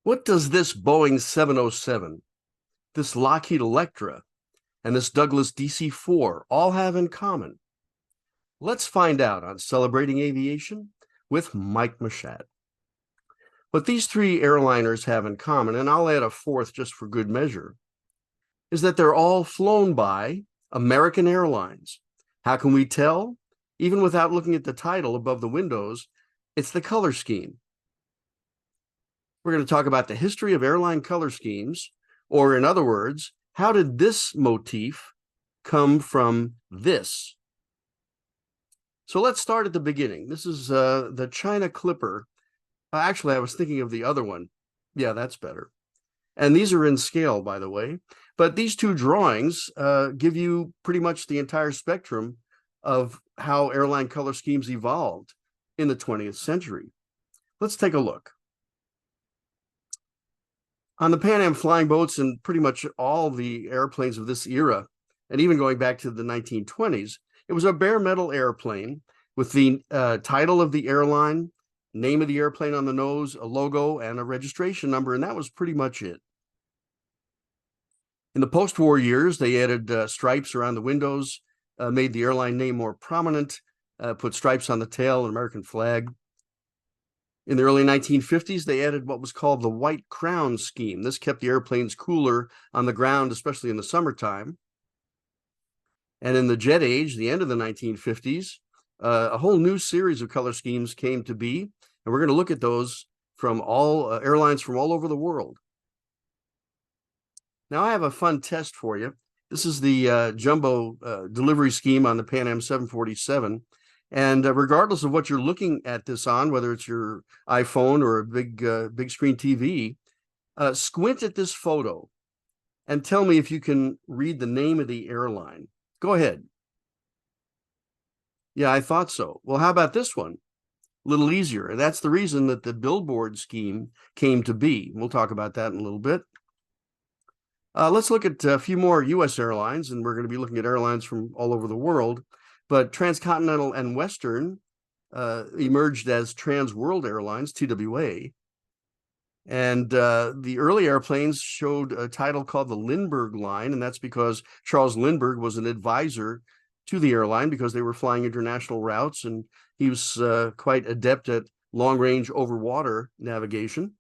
What does this Boeing 707, this Lockheed Electra, and this Douglas DC-4 all have in common? Let's find out on Celebrating Aviation with Mike Mashat. What these three airliners have in common, and I'll add a fourth just for good measure, is that they're all flown by American Airlines. How can we tell? Even without looking at the title above the windows, it's the color scheme. We're going to talk about the history of airline color schemes, or in other words, how did this motif come from this? So let's start at the beginning. This is the China Clipper. Actually, I was thinking of the other one. Yeah, that's better. And these are in scale, by the way. But these two drawings give you pretty much the entire spectrum of how airline color schemes evolved in the 20th century. Let's take a look. On the Pan Am flying boats and pretty much all the airplanes of this era, and even going back to the 1920s, it was a bare metal airplane with the title of the airline, name of the airplane on the nose, a logo, and a registration number, and that was pretty much it. In the post-war years, they added stripes around the windows, made the airline name more prominent, put stripes on the tail, an American flag. In the early 1950s, they added what was called the white crown scheme. This kept the airplanes cooler on the ground, especially in the summertime. And in the jet age, the end of the 1950s, a whole new series of color schemes came to be, and we're going to look at those from all airlines from all over the world. Now, I have a fun test for you. This is the jumbo delivery scheme on the Pan Am 747. And regardless of what you're looking at this on, whether it's your iPhone or a big screen TV, squint at this photo and tell me if you can read the name of the airline. Go ahead. Yeah, I thought so. Well, how about this one? A little easier. And that's the reason that the billboard scheme came to be. We'll talk about that in a little bit. Let's look at a few more U.S. airlines, and we're going to be looking at airlines from all over the world. But Transcontinental and Western emerged as Trans World Airlines, TWA. And the early airplanes showed a title called the Lindbergh Line, and that's because Charles Lindbergh was an advisor to the airline because they were flying international routes, and he was quite adept at long-range over-water navigation.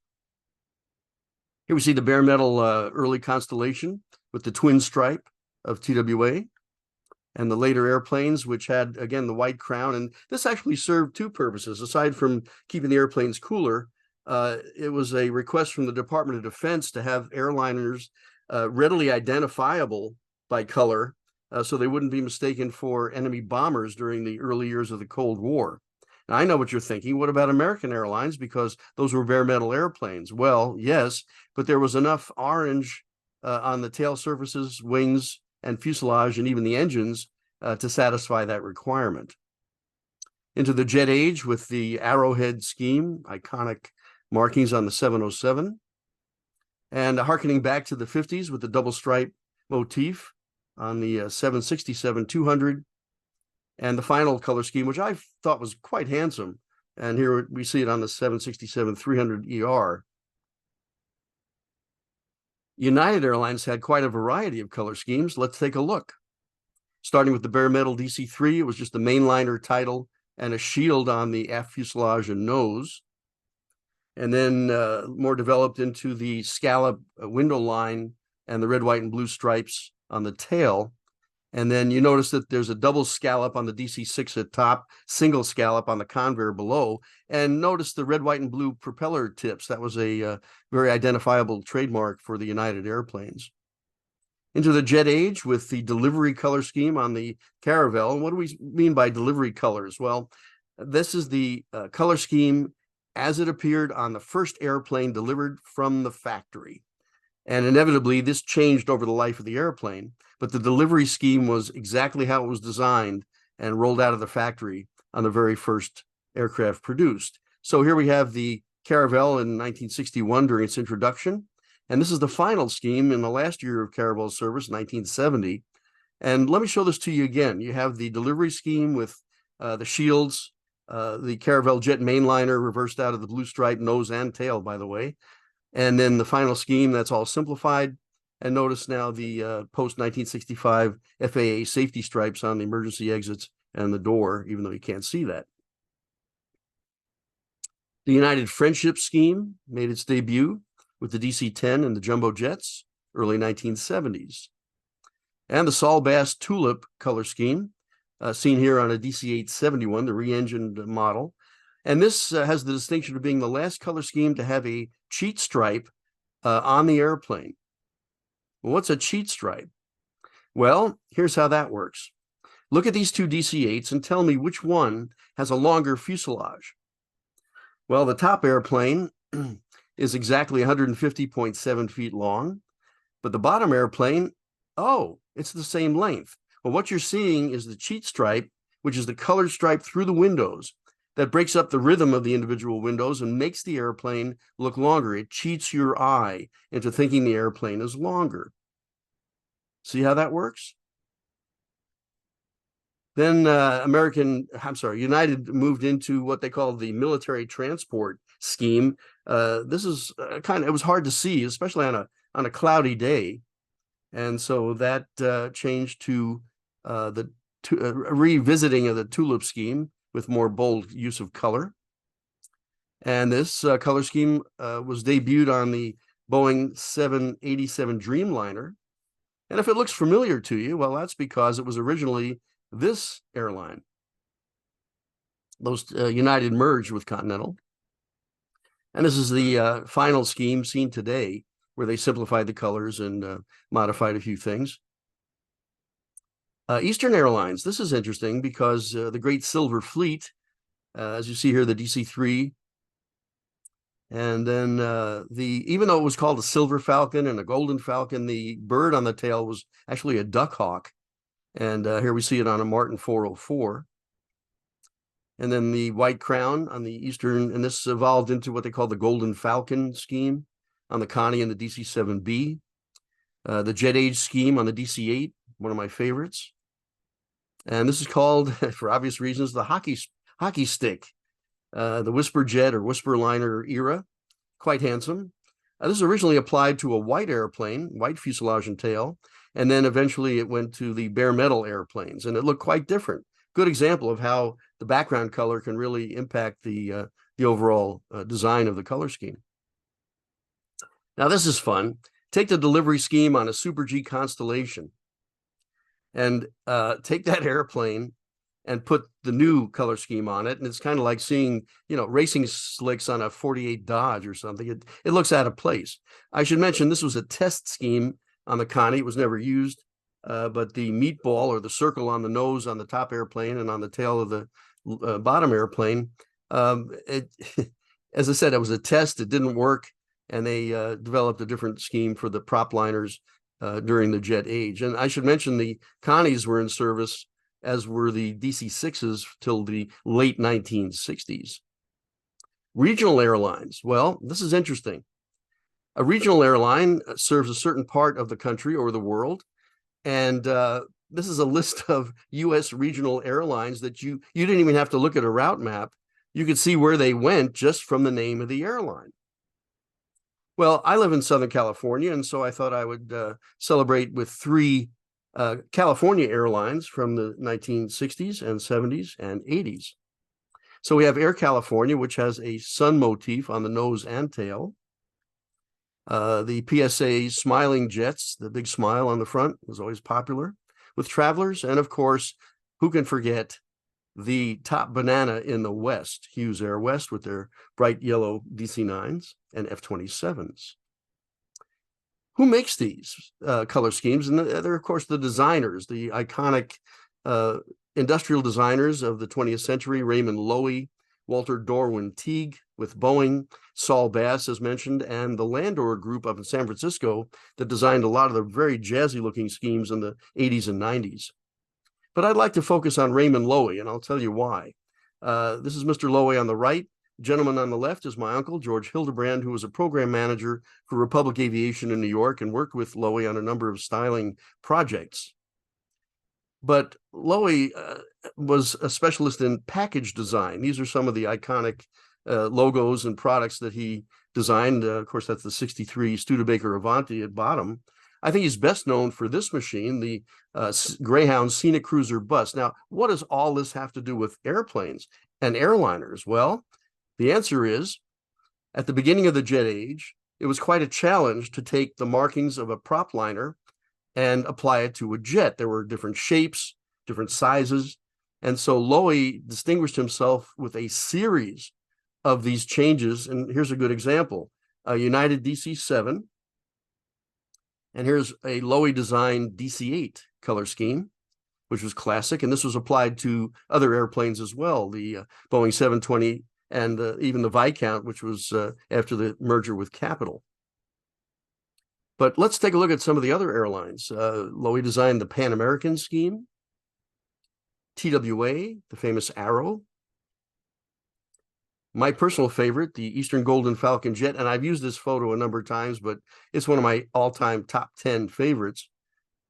Here we see the bare metal early Constellation with the twin stripe of TWA. And the later airplanes, which had, again, the white crown. And this actually served two purposes. Aside from keeping the airplanes cooler, it was a request from the Department of Defense to have airliners readily identifiable by color so they wouldn't be mistaken for enemy bombers during the early years of the Cold War. Now, I know what you're thinking. What about American Airlines? Because those were bare metal airplanes. Well, yes, but there was enough orange on the tail surfaces, wings, and fuselage, and even the engines to satisfy that requirement. Into the jet age with the arrowhead scheme, iconic markings on the 707. And harkening back to the 50s with the double stripe motif on the 767-200. And the final color scheme, which I thought was quite handsome. And here we see it on the 767-300ER. United Airlines had quite a variety of color schemes. Let's take a look. Starting with the bare metal DC-3, it was just the mainliner title and a shield on the aft fuselage and nose. And then more developed into the scallop window line and the red, white, and blue stripes on the tail. And then you notice that there's a double scallop on the DC-6 at top, single scallop on the conveyor below. And notice the red, white, and blue propeller tips. That was a very identifiable trademark for the United airplanes. Into the jet age with the delivery color scheme on the Caravelle. And what do we mean by delivery colors? Well, this is the color scheme as it appeared on the first airplane delivered from the factory. And inevitably, this changed over the life of the airplane, but the delivery scheme was exactly how it was designed and rolled out of the factory on the very first aircraft produced. So here we have the Caravelle in 1961 during its introduction. And this is the final scheme in the last year of Caravelle's service, 1970. And let me show this to you again. You have the delivery scheme with the shields, the Caravelle jet mainliner reversed out of the blue stripe nose and tail, by the way. And then the final scheme, that's all simplified. And notice now the post-1965 FAA safety stripes on the emergency exits and the door, even though you can't see that. The United Friendship Scheme made its debut with the DC-10 and the jumbo jets, early 1970s. And the Saul Bass Tulip color scheme, seen here on a DC-871, the re-engined model. And this has the distinction of being the last color scheme to have a cheat stripe on the airplane. Well, what's a cheat stripe? Well, here's how that works. Look at these two DC-8s and tell me which one has a longer fuselage. Well, the top airplane is exactly 150.7 feet long, but the bottom airplane, oh, it's the same length. Well, what you're seeing is the cheat stripe, which is the colored stripe through the windows that breaks up the rhythm of the individual windows and makes the airplane look longer. It cheats your eye into thinking the airplane is longer. See how that works? Then United moved into what they call the military transport scheme. This is it was hard to see, especially on a cloudy day. And so that changed to revisiting of the tulip scheme with more bold use of color. And this color scheme was debuted on the Boeing 787 Dreamliner. And if it looks familiar to you, well, that's because it was originally this airline. Those United merged with Continental. And this is the final scheme seen today, where they simplified the colors and modified a few things. Eastern Airlines, this is interesting because the Great Silver Fleet, as you see here, the DC-3, and then even though it was called a Silver Falcon and a Golden Falcon, the bird on the tail was actually a duck hawk. And here we see it on a Martin 404. And then the White Crown on the Eastern, and this evolved into what they call the Golden Falcon scheme on the Connie and the DC-7B. The Jet Age scheme on the DC-8, one of my favorites. And this is called, for obvious reasons, the hockey stick. The Whisper Jet or Whisper Liner era, quite handsome. This is originally applied to a white airplane, white fuselage and tail, and then eventually it went to the bare metal airplanes, and it looked quite different. Good example of how the background color can really impact the overall design of the color scheme. Now this is fun. Take the delivery scheme on a Super G Constellation and take that airplane and put the new color scheme on it. And it's kind of like seeing, racing slicks on a 48 Dodge or something. It looks out of place. I should mention this was a test scheme on the Connie. It was never used, but the meatball or the circle on the nose on the top airplane and on the tail of the bottom airplane, as I said, it was a test. It didn't work. And they developed a different scheme for the prop liners during the jet age. And I should mention the Connies were in service, as were the DC-6s, till the late 1960s. Regional airlines. Well, this is interesting. A regional airline serves a certain part of the country or the world. And this is a list of U.S. regional airlines that you didn't even have to look at a route map. You could see where they went just from the name of the airline. Well, I live in Southern California, and so I thought I would celebrate with three California airlines from the 1960s and 70s and 80s. So we have Air California, which has a sun motif on the nose and tail. The PSA Smiling Jets, the big smile on the front, was always popular with travelers. And of course, who can forget the top banana in the West, Hughes Air West, with their bright yellow DC-9s and F-27s. Who makes these color schemes? And they're, of course, the designers, the iconic industrial designers of the 20th century, Raymond Loewy, Walter Darwin Teague with Boeing, Saul Bass, as mentioned, and the Landor Group up in San Francisco that designed a lot of the very jazzy-looking schemes in the 80s and 90s. But I'd like to focus on Raymond Loewy, and I'll tell you why. This is Mr. Loewy on the right. Gentleman on the left is my uncle, George Hildebrand, who was a program manager for Republic Aviation in New York and worked with Loewy on a number of styling projects. But Loewy was a specialist in package design. These are some of the iconic logos and products that he designed. Of course, that's the 63 Studebaker Avanti at bottom. I think he's best known for this machine, the Greyhound Scenic Cruiser bus. Now, what does all this have to do with airplanes and airliners? Well, the answer is, at the beginning of the jet age, it was quite a challenge to take the markings of a prop liner and apply it to a jet. There were different shapes, different sizes. And so Loewy distinguished himself with a series of these changes. And here's a good example: a United DC-7. And here's a Loewy designed DC-8 color scheme, which was classic. And this was applied to other airplanes as well, the Boeing 720 and even the Viscount, which was after the merger with Capital. But let's take a look at some of the other airlines. Loewy designed the Pan American scheme, TWA, the famous Arrow. My personal favorite, the Eastern Golden Falcon jet, and I've used this photo a number of times, but it's one of my all-time top 10 favorites.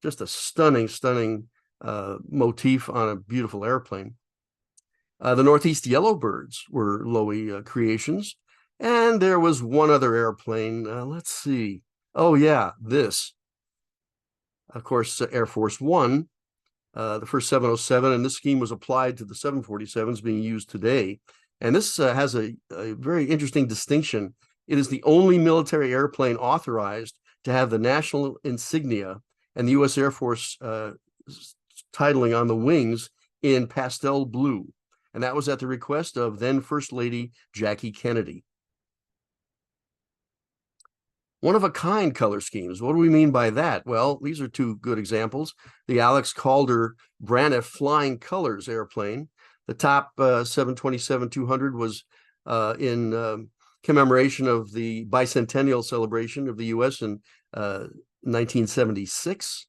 Just a stunning, stunning motif on a beautiful airplane. The Northeast Yellowbirds were Loewy creations. And there was one other airplane. Let's see. Oh, yeah, this. Of course, Air Force One, the first 707, and this scheme was applied to the 747s being used today. And this has a very interesting distinction. It is the only military airplane authorized to have the national insignia and the U.S. Air Force titling on the wings in pastel blue. And that was at the request of then First Lady Jackie Kennedy. One-of-a-kind color schemes. What do we mean by that? Well, these are two good examples. The Alex Calder Braniff Flying Colors airplane. The top 727-200 was in commemoration of the bicentennial celebration of the U.S. in 1976.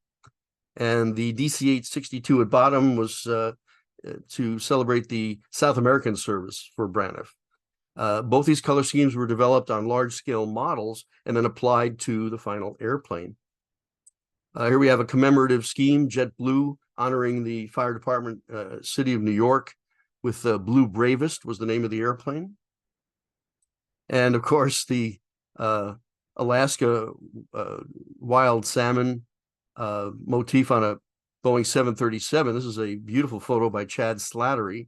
And the DC-862 at bottom was to celebrate the South American service for Braniff. Both these color schemes were developed on large-scale models and then applied to the final airplane. Here we have a commemorative scheme, jet blue, honoring the fire department, city of New York, with Blue Bravest was the name of the airplane. And of course, the Alaska wild salmon motif on a Boeing 737. This is a beautiful photo by Chad Slattery.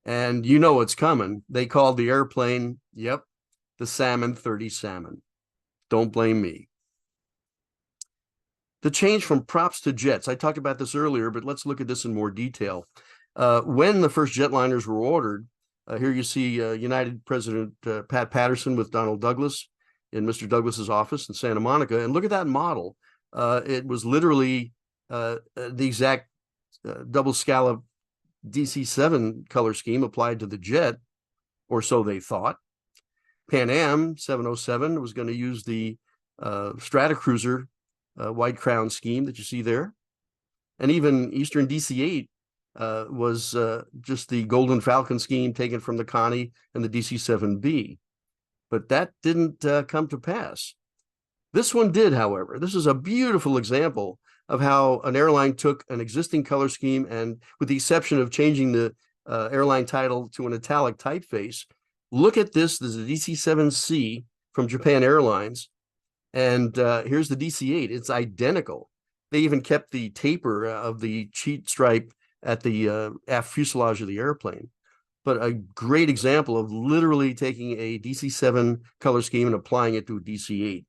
And you know what's coming. They called the airplane, yep, the Salmon 30 Salmon. Don't blame me. The change from props to jets. I talked about this earlier, but let's look at this in more detail. When the first jetliners were ordered, here you see United President Pat Patterson with Donald Douglas in Mr. Douglas's office in Santa Monica. And look at that model. It was literally the exact double scallop DC-7 color scheme applied to the jet, or so they thought. Pan Am 707 was going to use the Stratocruiser white crown scheme that you see there. And even Eastern DC-8 was just the Golden Falcon scheme taken from the Connie and the DC-7B. But that didn't come to pass. This one did, however. This is a beautiful example of how an airline took an existing color scheme and, with the exception of changing the airline title to an italic typeface, look at this. This is a DC-7C from Japan Airlines. And here's the DC-8. It's identical. They even kept the taper of the cheat stripe at the aft fuselage of the airplane. But a great example of literally taking a DC-7 color scheme and applying it to a DC-8.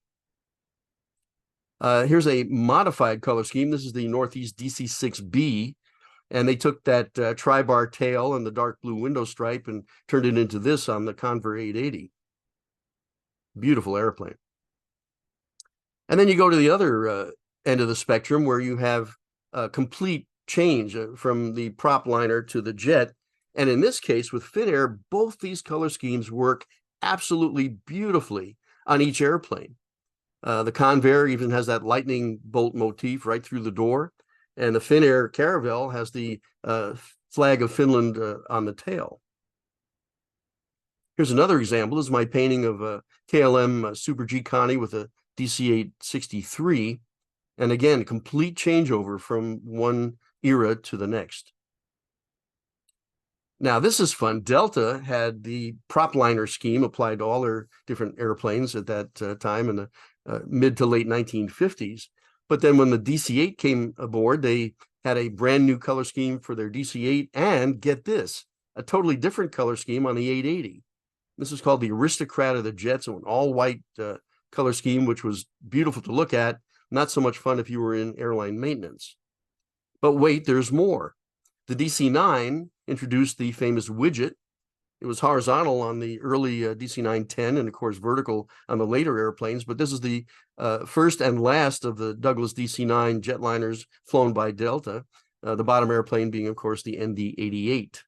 Here's a modified color scheme. This is the Northeast DC-6B, and they took that tri-bar tail and the dark blue window stripe and turned it into this on the Convair 880. Beautiful airplane. And then you go to the other end of the spectrum where you have a complete change from the prop liner to the jet. And in this case, with Finnair, both these color schemes work absolutely beautifully on each airplane. The Convair even has that lightning bolt motif right through the door. And the Finnair Caravelle has the flag of Finland on the tail. Here's another example. This is my painting of a KLM Super G Connie with a DC-863. And again, complete changeover from one era to the next. Now, this is fun. Delta had the propliner scheme applied to all their different airplanes at that time in the mid to late 1950s. But then when the DC-8 came aboard, they had a brand new color scheme for their DC-8, and get this, a totally different color scheme on the 880. This is called the Aristocrat of the Jets, an all-white color scheme, which was beautiful to look at, not so much fun if you were in airline maintenance. But wait, there's more. The DC-9 introduced the famous widget. It was horizontal on the early DC-9-10 and, of course, vertical on the later airplanes. But this is the first and last of the Douglas DC-9 jetliners flown by Delta, the bottom airplane being, of course, the ND-88.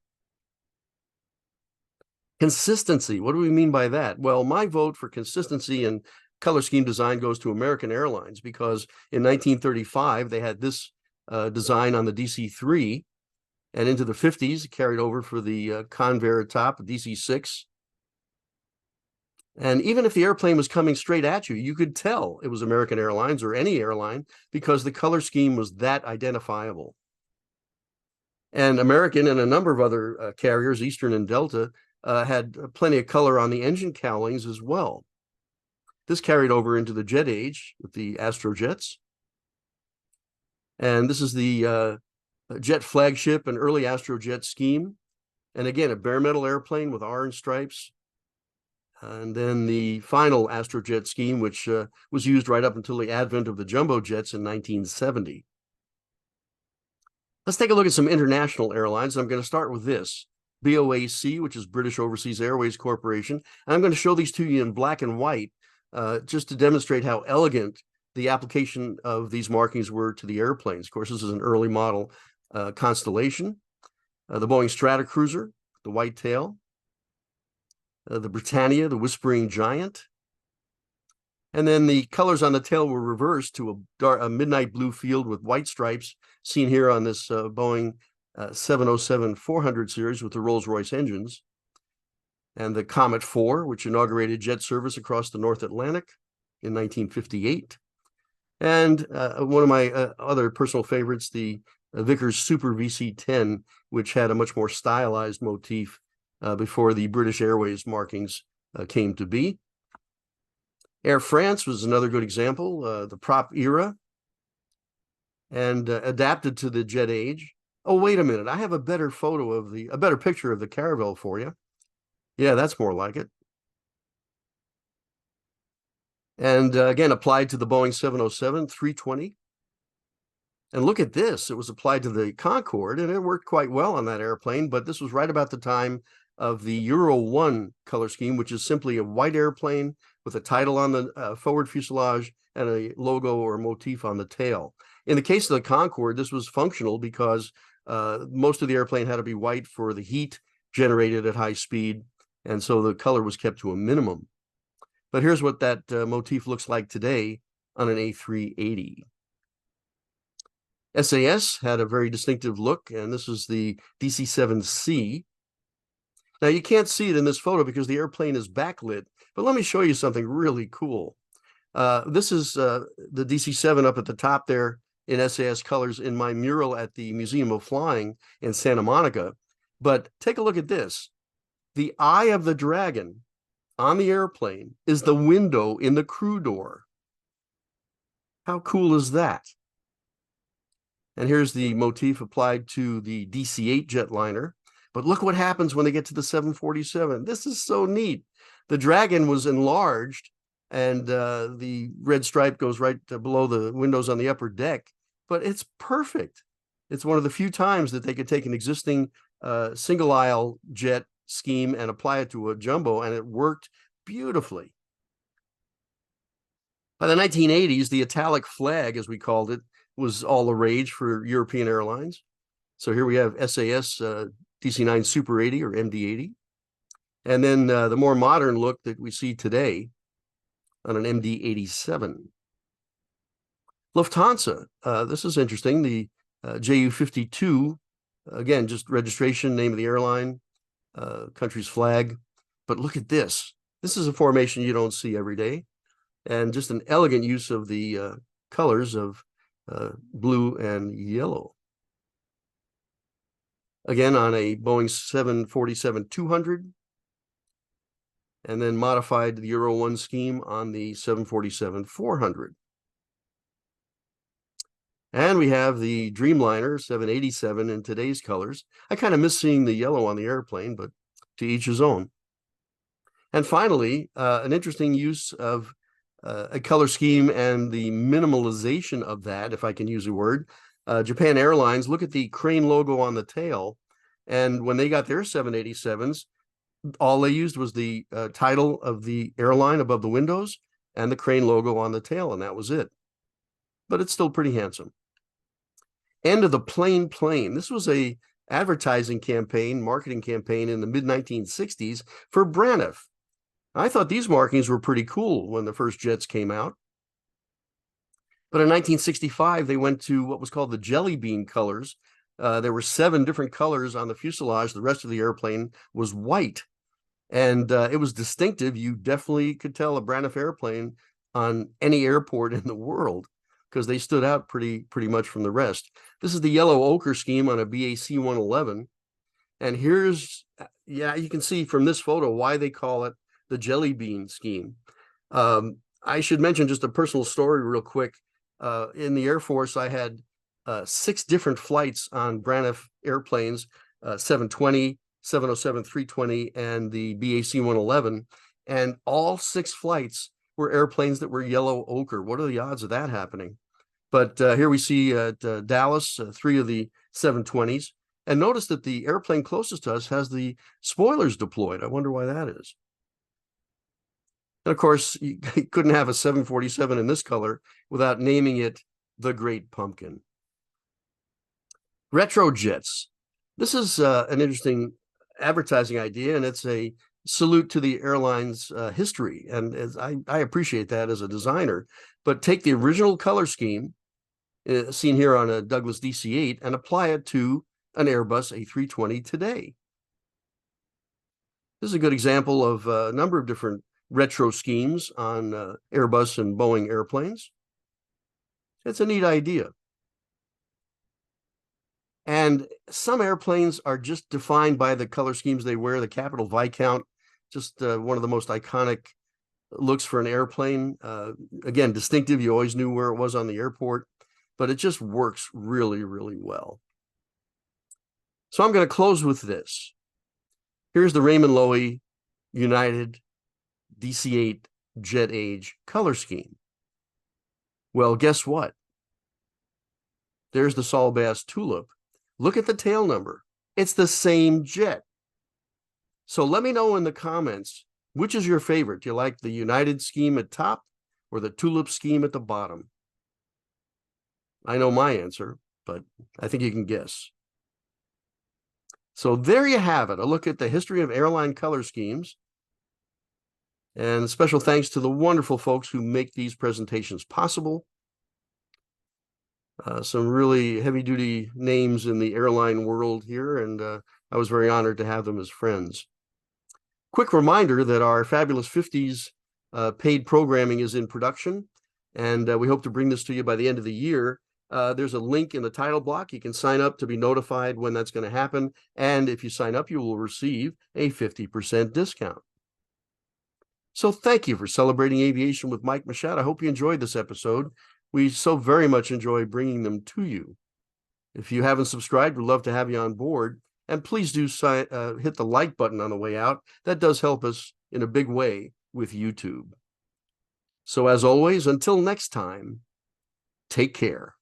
Consistency. What do we mean by that? Well, my vote for consistency and color scheme design goes to American Airlines, because in 1935, they had this design on the DC-3. And into the 50s, it carried over for the Convair at top, DC-6. And even if the airplane was coming straight at you, you could tell it was American Airlines or any airline, because the color scheme was that identifiable. And American and a number of other carriers, Eastern and Delta, had plenty of color on the engine cowlings as well. This carried over into the jet age with the Astrojets. And this is the jet flagship and early Astrojet scheme. And again, a bare metal airplane with orange stripes. And then the final Astrojet scheme, which was used right up until the advent of the jumbo jets in 1970. Let's take a look at some international airlines. I'm going to start with this, BOAC, which is British Overseas Airways Corporation. And I'm going to show these to you in black and white, just to demonstrate how elegant the application of these markings were to the airplanes. Of course, this is an early model Constellation, the Boeing Stratocruiser, the white tail, the Britannia, the Whispering Giant. And then the colors on the tail were reversed to a midnight blue field with white stripes, seen here on this Boeing 707-400 series with the Rolls-Royce engines. And the Comet 4, which inaugurated jet service across the North Atlantic in 1958. And one of my other personal favorites, the Vickers Super VC-10, which had a much more stylized motif before the British Airways markings came to be. Air France was another good example, the prop era, and adapted to the jet age. Oh, wait a minute, I have a better picture of the Caravelle for you. Yeah, that's more like it. And again, applied to the Boeing 707-320. And look at this. It was applied to the Concorde, and it worked quite well on that airplane. But this was right about the time of the Euro 1 color scheme, which is simply a white airplane with a title on the forward fuselage and a logo or motif on the tail. In the case of the Concorde, this was functional because most of the airplane had to be white for the heat generated at high speed. And so the color was kept to a minimum. But here's what that motif looks like today on an A380. SAS had a very distinctive look, and this is the DC-7C. Now, you can't see it in this photo because the airplane is backlit, but let me show you something really cool. This is the DC-7 up at the top there in SAS colors in my mural at the Museum of Flying in Santa Monica. But take a look at this. The eye of the dragon on the airplane is the window in the crew door. How cool is that? And here's the motif applied to the DC-8 jetliner. But look what happens when they get to the 747. This is so neat. The dragon was enlarged, and the red stripe goes right below the windows on the upper deck. But it's perfect. It's one of the few times that they could take an existing single-aisle jet scheme and apply it to a jumbo, and it worked beautifully. By the 1980s, the italic flag, as we called it, was all the rage for European airlines. So here we have SAS DC-9 Super 80 or MD-80. And then the more modern look that we see today on an MD-87. Lufthansa, this is interesting, the JU-52, again, just registration, name of the airline, country's flag. But look at this. This is a formation you don't see every day, and just an elegant use of the colors of blue and yellow. again on a Boeing 747-200, and then modified the Euro 1 scheme on the 747-400. And we have the Dreamliner 787 in today's colors. I kind of miss seeing the yellow on the airplane, but to each his own. And finally, an interesting use of a color scheme and the minimalization of that, if I can use a word. Japan Airlines, look at the crane logo on the tail. And when they got their 787s, all they used was the title of the airline above the windows and the crane logo on the tail, and that was it. But it's still pretty handsome. End of the plain plane. This was a advertising campaign, marketing campaign in the mid-1960s for Braniff. I thought these markings were pretty cool when the first jets came out. But in 1965, they went to what was called the jelly bean colors. There were 7 different colors on the fuselage. The rest of the airplane was white. And it was distinctive. You definitely could tell a Braniff airplane on any airport in the world because they stood out pretty much from the rest. This is the yellow ochre scheme on a BAC 111. And here's, yeah, you can see from this photo why they call it the jelly bean scheme. I should mention just a personal story real quick. In the Air Force, I had 6 different flights on Braniff airplanes, 720, 707, 320, and the BAC 111. And all 6 flights were airplanes that were yellow ochre. What are the odds of that happening? But here we see at Dallas, 3 of the 720s. And notice that the airplane closest to us has the spoilers deployed. I wonder why that is. And of course, you couldn't have a 747 in this color without naming it the Great Pumpkin. Retrojets. This is an interesting advertising idea, and it's a salute to the airline's history. And as I appreciate that as a designer. But take the original color scheme seen here on a Douglas DC-8 and apply it to an Airbus A320 today. This is a good example of a number of different retro schemes on Airbus and Boeing airplanes. It's a neat idea. And some airplanes are just defined by the color schemes they wear. The Capital Viscount, just one of the most iconic looks for an airplane. Again, distinctive. You always knew where it was on the airport, but it just works really, really well. So I'm going to close with this. Here's the Raymond Loewy United DC-8 Jet Age color scheme. Well, guess what? There's the Saul Bass Tulip. Look at the tail number. It's the same jet. So let me know in the comments, which is your favorite? Do you like the United scheme at top or the Tulip scheme at the bottom? I know my answer, but I think you can guess. So there you have it, a look at the history of airline color schemes. And special thanks to the wonderful folks who make these presentations possible. Some really heavy-duty names in the airline world here, and I was very honored to have them as friends. Quick reminder that our Fabulous 50s paid programming is in production, and we hope to bring this to you by the end of the year. There's a link in the title block. You can sign up to be notified when that's going to happen, and if you sign up, you will receive a 50% discount. So thank you for celebrating aviation with Mike Machat. I hope you enjoyed this episode. We so very much enjoy bringing them to you. If you haven't subscribed, we'd love to have you on board. And please do hit the like button on the way out. That does help us in a big way with YouTube. So as always, until next time, take care.